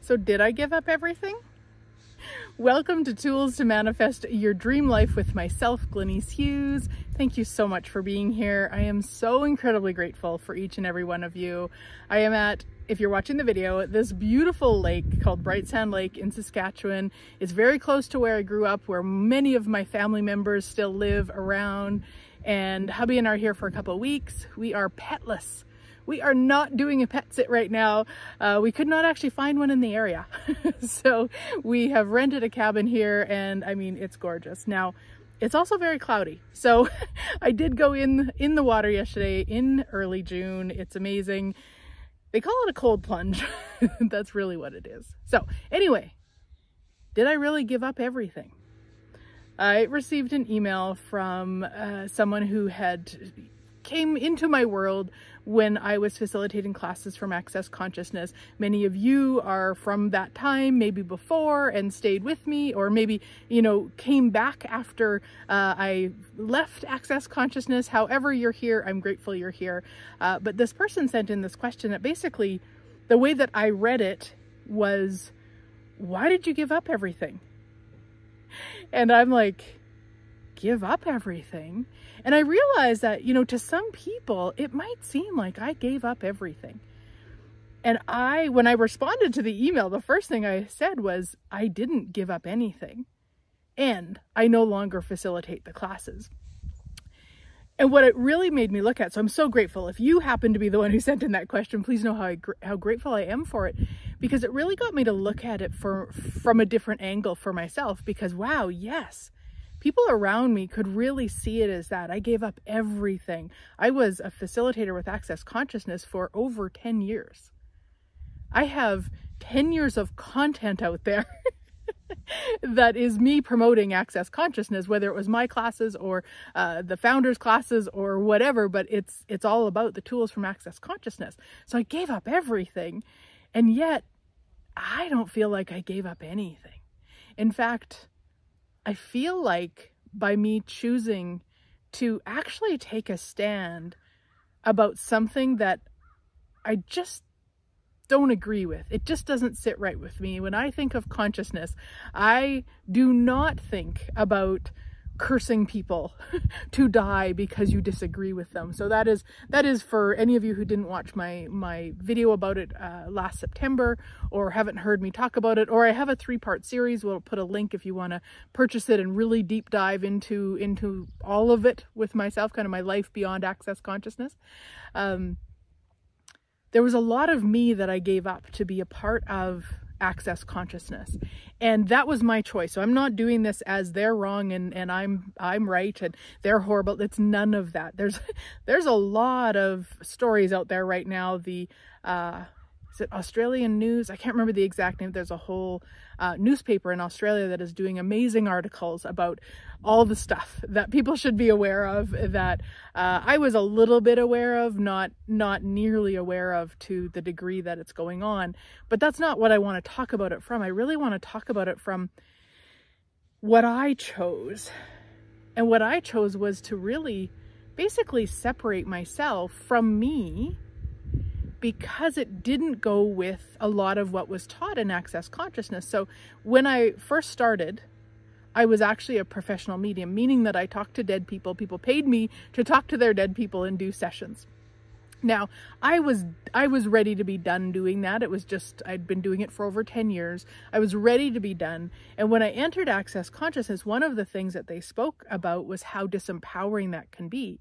So did I give up everything? Welcome to Tools to Manifest Your Dream Life with myself, Glenyce. Thank you so much for being here. I am so incredibly grateful for each and every one of you. I am at, if you're watching the video, this beautiful lake called Bright Sand Lake in Saskatchewan. It's very close to where I grew up, where many of my family members still live around. And hubby and I are here for a couple of weeks. We are petless. We are not doing a pet sit right now. We could not actually find one in the area. So we have rented a cabin here, and I mean, it's gorgeous. Now, it's also very cloudy. So I did go in the water yesterday in early June. It's amazing. They call it a cold plunge. That's really what it is. So anyway, did I really give up everything? I received an email from someone who came into my world when I was facilitating classes from Access Consciousness. Many of you are from that time, maybe before, and stayed with me, or maybe, you know, came back after I left Access Consciousness. However you're here, I'm grateful you're here. But this person sent in this question that basically, the way that I read it was, why did you give up everything? And I'm like, give up everything? And I realized that, you know, to some people, it might seem like I gave up everything. And when I responded to the email, the first thing I said was, I didn't give up anything. And I no longer facilitate the classes. And what it really made me look at, so I'm so grateful. If you happen to be the one who sent in that question, please know how grateful I am for it, because it really got me to look at it from a different angle for myself. Because wow, yes, people around me could really see it as that. I gave up everything. I was a facilitator with Access Consciousness for over 10 years. I have 10 years of content out there that is me promoting Access Consciousness, whether it was my classes or the founders' classes or whatever, but it's all about the tools from Access Consciousness. So I gave up everything, and yet I don't feel like I gave up anything. In fact, I feel like by me choosing to actually take a stand about something that I just don't agree with, it just doesn't sit right with me. When I think of consciousness, I do not think about cursing people to die because you disagree with them. So that is for any of you who didn't watch my video about it last September, or haven't heard me talk about it, or I have a 3-part series. We'll put a link if you want to purchase it and really deep dive into all of it with myself, kind of my life beyond Access Consciousness. There was a lot of me that I gave up to be a part of Access Consciousness, and that was my choice. So I'm not doing this as they're wrong and I'm right and they're horrible. It's none of that. There's a lot of stories out there right now. The is it Australian News? I can't remember the exact name. There's a whole newspaper in Australia that is doing amazing articles about all the stuff that people should be aware of, that I was a little bit aware of, not nearly aware of to the degree that it's going on. But that's not what I want to talk about it from. I really want to talk about it from what I chose. And what I chose was to really basically separate myself from me, because it didn't go with a lot of what was taught in Access Consciousness. So when I first started, I was actually a professional medium, meaning that I talked to dead people. People paid me to talk to their dead people and do sessions. Now, I was ready to be done doing that. It was just, I'd been doing it for over 10 years. I was ready to be done. And when I entered Access Consciousness, one of the things that they spoke about was how disempowering that can be.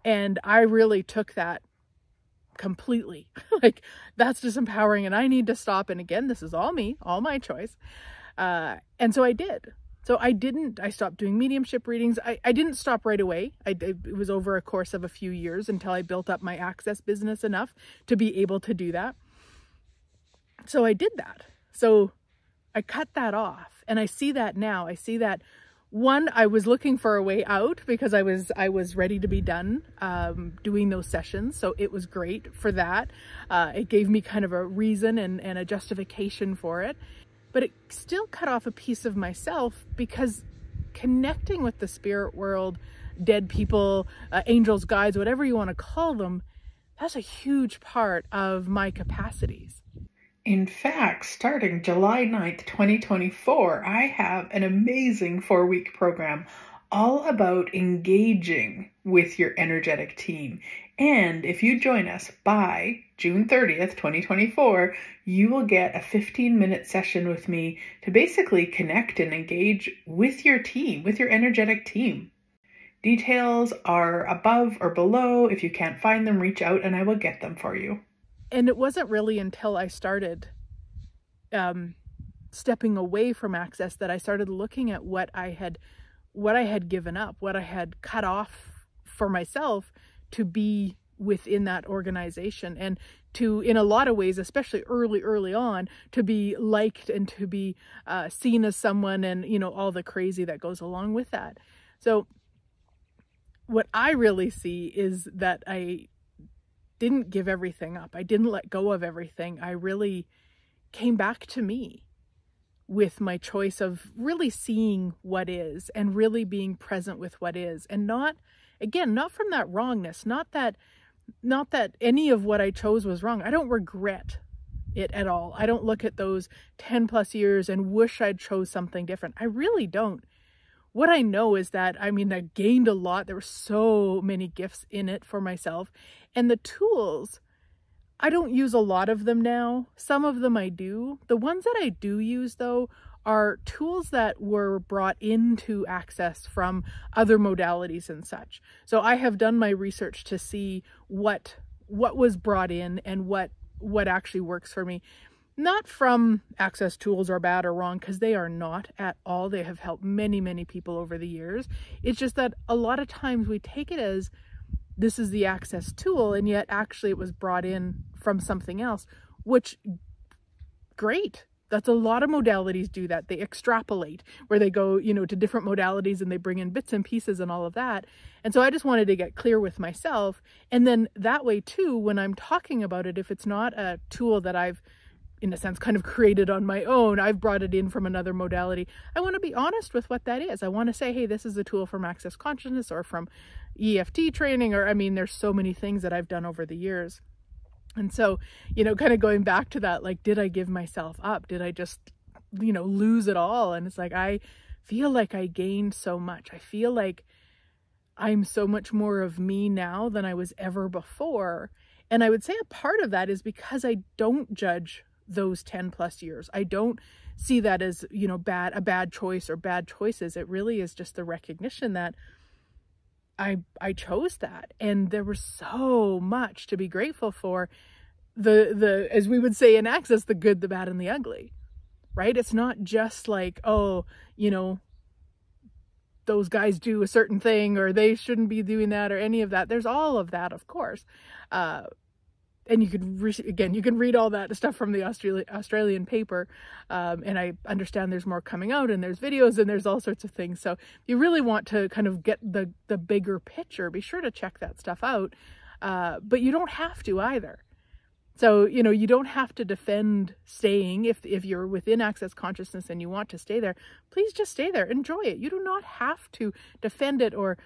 And I really took that completely. Like, that's disempowering and I need to stop. And again, this is all me, all my choice. And so I did. So I stopped doing mediumship readings. I didn't stop right away. It was over a course of a few years until I built up my access business enough to be able to do that. So I did that. So I cut that off, and I see that now. I see that, one, I was looking for a way out because I was ready to be done doing those sessions. So it was great for that. It gave me kind of a reason and a justification for it. But it still cut off a piece of myself, because connecting with the spirit world, dead people, angels, guides, whatever you want to call them, that's a huge part of my capacities. In fact, starting July 9th, 2024, I have an amazing 4-week program all about engaging with your energetic team. And if you join us by June 30th, 2024, you will get a 15-minute session with me to basically connect and engage with your team, with your energetic team. Details are above or below. If you can't find them, reach out and I will get them for you. And it wasn't really until I started stepping away from Access that I started looking at what I had given up, what I had cut off for myself to be within that organization, and to, in a lot of ways, especially early on, to be liked and to be seen as someone, and, you know, all the crazy that goes along with that. So what I really see is that I didn't give everything up. I didn't let go of everything. I really came back to me with my choice of really seeing what is and really being present with what is, and not, again, not from that wrongness, not that any of what I chose was wrong. I don't regret it at all. I don't look at those 10 plus years and wish I'd chose something different. I really don't. What I know is that, I mean, I gained a lot. There were so many gifts in it for myself. And the tools, I don't use a lot of them now. Some of them I do. The ones that I do use, though, are tools that were brought into Access from other modalities and such. So I have done my research to see what was brought in and what actually works for me. Not from Access tools are bad or wrong, because they are not at all. They have helped many, many people over the years. It's just that a lot of times we take it as this is the Access tool, and yet actually it was brought in from something else, which, great. That's a lot of modalities do that. They extrapolate, where they go, you know, to different modalities and they bring in bits and pieces and all of that. And so I just wanted to get clear with myself. And then that way too, when I'm talking about it, if it's not a tool that I've, in a sense, kind of created on my own, I've brought it in from another modality, I want to be honest with what that is. I want to say, hey, this is a tool from Access Consciousness or from EFT training, or, I mean, there's so many things that I've done over the years. And so, you know, kind of going back to that, like, did I give myself up? Did I just, you know, lose it all? And it's like, I feel like I gained so much. I feel like I'm so much more of me now than I was ever before. And I would say a part of that is because I don't judge those 10 plus years. I don't see that as, you know, a bad choice or bad choices. It really is just the recognition that I chose that, and there was so much to be grateful for. The as we would say in Access, the good, the bad, and the ugly, right? It's not just like, oh, you know, those guys do a certain thing or they shouldn't be doing that or any of that. There's all of that, of course. And you can read all that stuff from the Australian paper. And I understand there's more coming out, and there's videos, and there's all sorts of things. So if you really want to kind of get the bigger picture, be sure to check that stuff out. But you don't have to either. So, you know, you don't have to defend staying. If you're within Access Consciousness and you want to stay there, please just stay there. Enjoy it. You do not have to defend it or,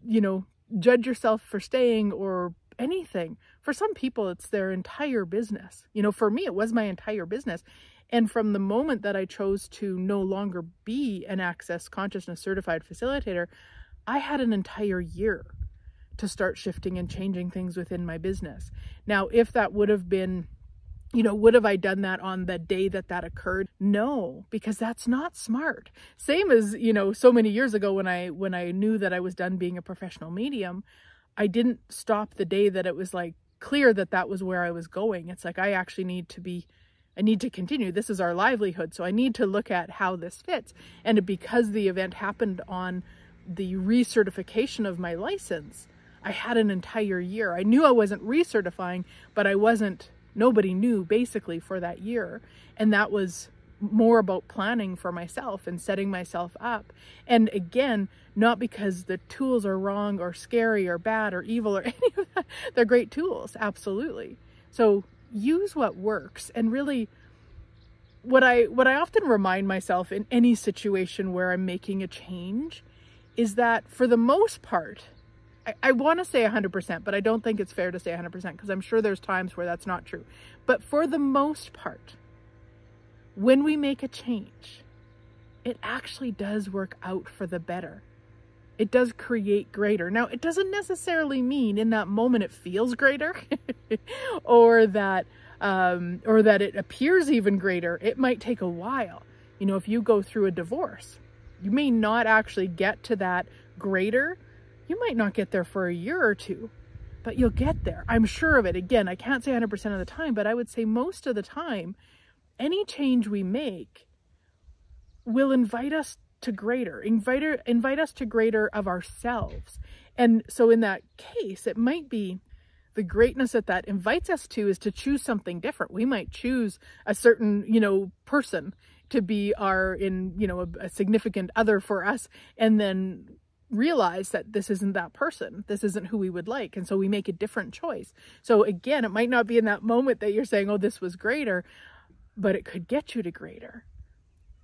you know, judge yourself for staying or anything. For some people, it's their entire business. You know, for me, it was my entire business. And from the moment that I chose to no longer be an Access Consciousness certified facilitator, I had an entire year to start shifting and changing things within my business. Now, if that would have been, you know, would have I done that on the day that occurred? No, because that's not smart. Same as, you know, so many years ago when I knew that I was done being a professional medium, I didn't stop the day that it was like clear that was where I was going. It's like, I actually need to continue. This is our livelihood. So I need to look at how this fits. And because the event happened on the recertification of my license, I had an entire year. I knew I wasn't recertifying, but nobody knew basically for that year. And that was more about planning for myself and setting myself up. And again, not because the tools are wrong or scary or bad or evil or any of that. They're great tools, absolutely. So use what works. And really, what I often remind myself in any situation where I'm making a change is that for the most part, I want to say 100%, but I don't think it's fair to say 100% because I'm sure there's times where that's not true. But for the most part, when we make a change, it actually does work out for the better. It does create greater. Now, it doesn't necessarily mean in that moment it feels greater or that it appears even greater. It might take a while. You know, if you go through a divorce, you may not actually get to that greater. You might not get there for a year or two, but you'll get there. I'm sure of it. Again, I can't say 100% of the time, but I would say most of the time, any change we make will invite us to greater, invite us to greater of ourselves. And so in that case, it might be the greatness that invites us to is to choose something different. We might choose a certain, person to be a significant other for us, and then realize that this isn't that person. This isn't who we would like. And so we make a different choice. So again, it might not be in that moment that you're saying, oh, this was greater, but it could get you to greater.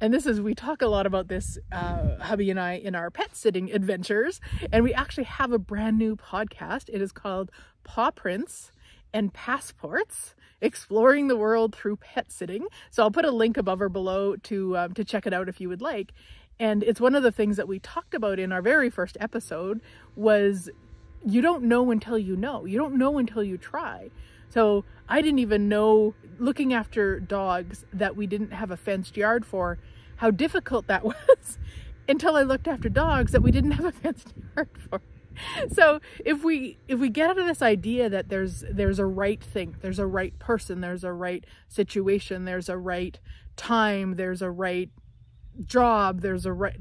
And we talk a lot about this, hubby and I, in our pet sitting adventures. And we actually have a brand new podcast. It is called Paw Prints and Passports, Exploring the World Through Pet Sitting. So I'll put a link above or below to check it out if you would like. And it's one of the things that we talked about in our very first episode was you don't know until you know. You don't know until you try. So I didn't even know, looking after dogs that we didn't have a fenced yard for, how difficult that was until I looked after dogs that we didn't have a fenced yard for. So if we get out of this idea that there's a right thing, there's a right person, there's a right situation, there's a right time, there's a right job, there's a right,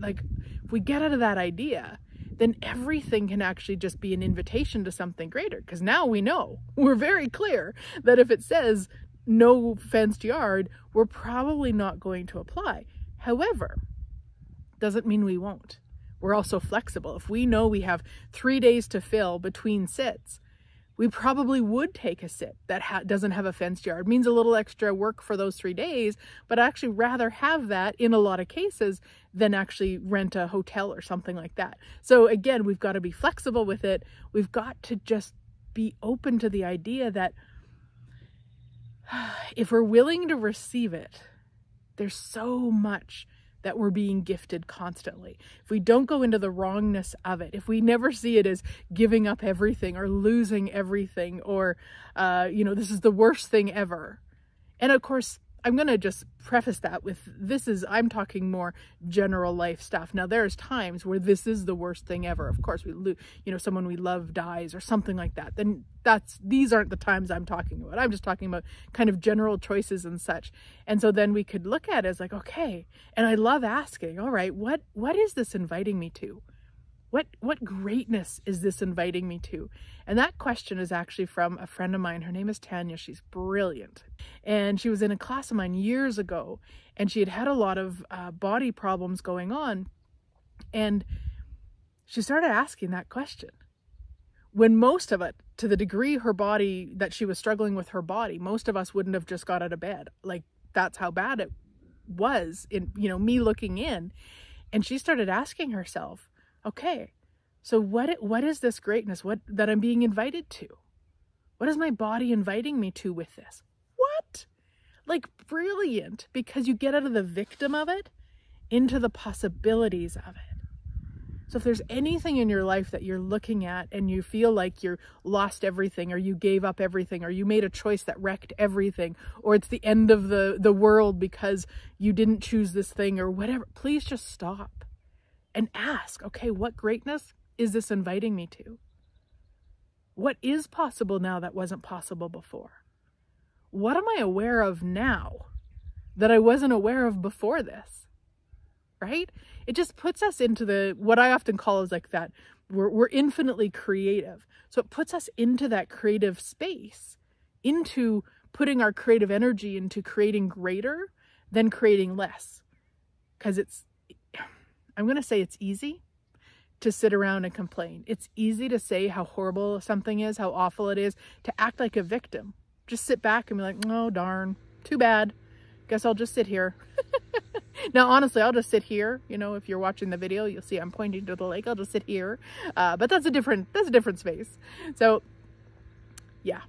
if we get out of that idea, then everything can actually just be an invitation to something greater. Because now we know, we're very clear that if it says no fenced yard, we're probably not going to apply. However, doesn't mean we won't. We're also flexible. If we know we have 3 days to fill between sits, we probably would take a sit that doesn't have a fenced yard. It means a little extra work for those 3 days, but I'd actually rather have that in a lot of cases than actually rent a hotel or something like that. So again, we've got to be flexible with it. We've got to just be open to the idea that if we're willing to receive it, there's so much that we're being gifted constantly. If we don't go into the wrongness of it, if we never see it as giving up everything or losing everything or, this is the worst thing ever. And of course, I'm going to just preface that with I'm talking more general life stuff. Now there's times where this is the worst thing ever. Of course, someone we love dies or something like that. Then these aren't the times I'm talking about. I'm just talking about kind of general choices and such. And so then we could look at it as like, okay. And I love asking, all right, what is this inviting me to? What greatness is this inviting me to? And that question is actually from a friend of mine. Her name is Tanya. She's brilliant. And she was in a class of mine years ago, and she had a lot of body problems going on. And she started asking that question. When most of it, to the degree that she was struggling with her body, most of us wouldn't have just got out of bed. Like, that's how bad it was in, me looking in. And she started asking herself, okay, so what is this greatness that I'm being invited to? What is my body inviting me to with this? What? Like, brilliant, because you get out of the victim of it into the possibilities of it. So if there's anything in your life that you're looking at and you feel like you lost everything, or you gave up everything, or you made a choice that wrecked everything, or it's the end of the world because you didn't choose this thing or whatever, please just stop and ask, okay, what greatness is this inviting me to? What is possible now that wasn't possible before? What am I aware of now that I wasn't aware of before this? Right? It just puts us into what I often call is like that, we're infinitely creative. So it puts us into that creative space, into putting our creative energy into creating greater than creating less. Because I'm going to say it's easy to sit around and complain. It's easy to say how horrible something is, how awful it is, to act like a victim. Just sit back and be like, oh, darn, too bad. Guess I'll just sit here. Now, honestly, I'll just sit here. You know, if you're watching the video, you'll see I'm pointing to the lake. I'll just sit here. But that's a different space. So yeah,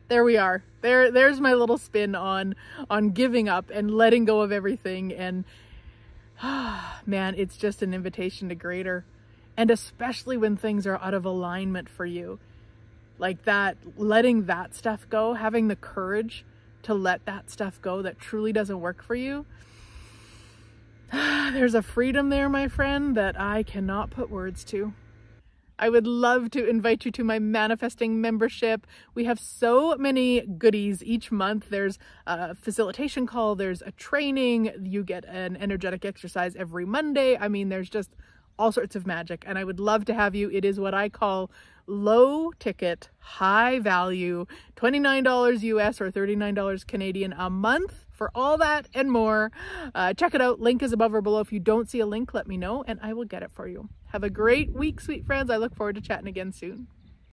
there we are. There's my little spin on giving up and letting go of everything. And man, it's just an invitation to greater. And especially when things are out of alignment for you, like that, letting that stuff go, having the courage to let that stuff go that truly doesn't work for you. There's a freedom there, my friend, that I cannot put words to. I would love to invite you to my manifesting membership. We have so many goodies each month. There's a facilitation call, there's a training, you get an energetic exercise every Monday. I mean, there's just all sorts of magic, and I would love to have you. It is what I call low ticket, high value, $29 US or $39 Canadian a month for all that and more. Check it out. Link is above or below. If you don't see a link, let me know and I will get it for you. Have a great week, sweet friends. I look forward to chatting again soon.